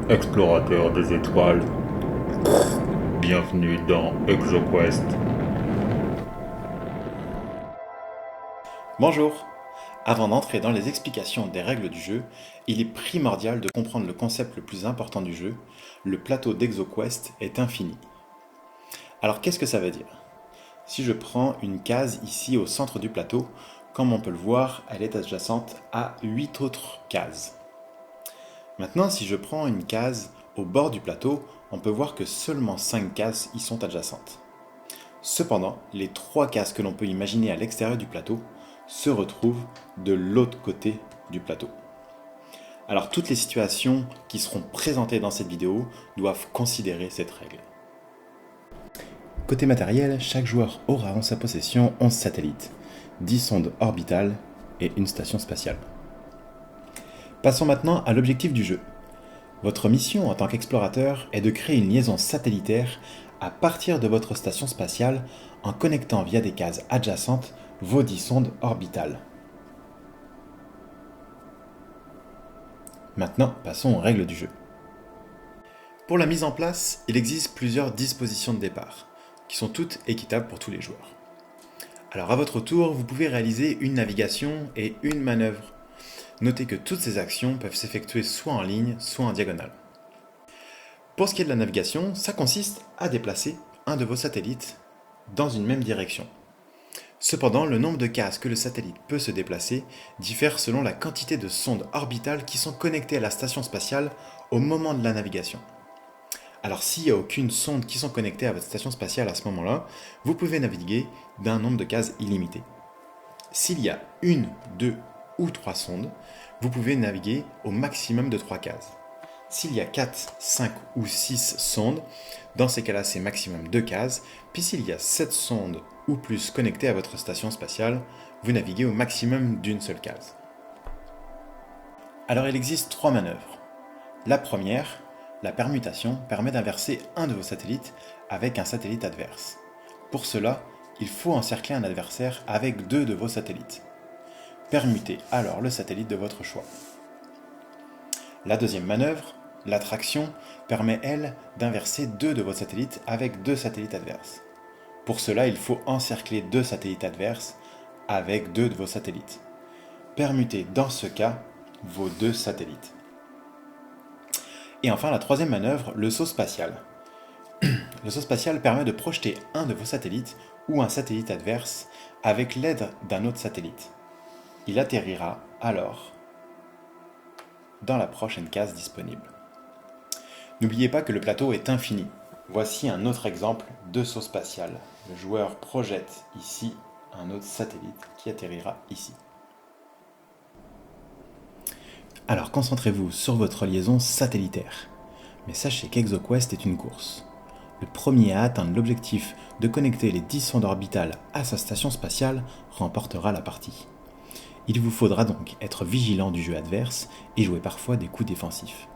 Explorateur des étoiles, bienvenue dans ExoQuest. Bonjour. Avant d'entrer dans les explications des règles du jeu, il est primordial de comprendre le concept le plus important du jeu, le plateau d'ExoQuest est infini. Alors qu'est-ce que ça veut dire? Si je prends une case ici au centre du plateau, comme on peut le voir, elle est adjacente à 8 autres cases. Maintenant, si je prends une case au bord du plateau, on peut voir que seulement 5 cases y sont adjacentes. Cependant, les 3 cases que l'on peut imaginer à l'extérieur du plateau se retrouvent de l'autre côté du plateau. Alors toutes les situations qui seront présentées dans cette vidéo doivent considérer cette règle. Côté matériel, chaque joueur aura en sa possession 11 satellites, 10 sondes orbitales et une station spatiale. Passons maintenant à l'objectif du jeu. Votre mission en tant qu'explorateur est de créer une liaison satellitaire à partir de votre station spatiale en connectant via des cases adjacentes vos 10 sondes orbitales. Maintenant, passons aux règles du jeu. Pour la mise en place, il existe plusieurs dispositions de départ, qui sont toutes équitables pour tous les joueurs. Alors à votre tour, vous pouvez réaliser une navigation et une manœuvre. Notez que toutes ces actions peuvent s'effectuer soit en ligne, soit en diagonale. Pour ce qui est de la navigation, ça consiste à déplacer un de vos satellites dans une même direction. Cependant, le nombre de cases que le satellite peut se déplacer diffère selon la quantité de sondes orbitales qui sont connectées à la station spatiale au moment de la navigation. Alors s'il n'y a aucune sonde qui sont connectées à votre station spatiale à ce moment-là, vous pouvez naviguer d'un nombre de cases illimité. S'il y a une, deux ou trois sondes, vous pouvez naviguer au maximum de 3 cases. S'il y a 4, 5 ou 6 sondes, dans ces cas-là c'est maximum 2 cases, puis s'il y a 7 sondes ou plus connectées à votre station spatiale, vous naviguez au maximum d'une seule case. Alors il existe 3 manœuvres. La première, la permutation, permet d'inverser un de vos satellites avec un satellite adverse. Pour cela, il faut encercler un adversaire avec 2 de vos satellites. Permutez alors le satellite de votre choix. La deuxième manœuvre, l'attraction, permet elle d'inverser 2 de vos satellites avec 2 satellites adverses. Pour cela, il faut encercler 2 satellites adverses avec 2 de vos satellites. Permutez dans ce cas vos 2 satellites. Et enfin, la troisième manœuvre, le saut spatial. Le saut spatial permet de projeter un de vos satellites ou un satellite adverse avec l'aide d'un autre satellite. Il atterrira alors dans la prochaine case disponible. N'oubliez pas que le plateau est infini. Voici un autre exemple de saut spatial. Le joueur projette ici un autre satellite qui atterrira ici. Alors concentrez-vous sur votre liaison satellitaire. Mais sachez qu'ExoQuest est une course. Le premier à atteindre l'objectif de connecter les 10 sondes orbitales à sa station spatiale remportera la partie. Il vous faudra donc être vigilant du jeu adverse et jouer parfois des coups défensifs.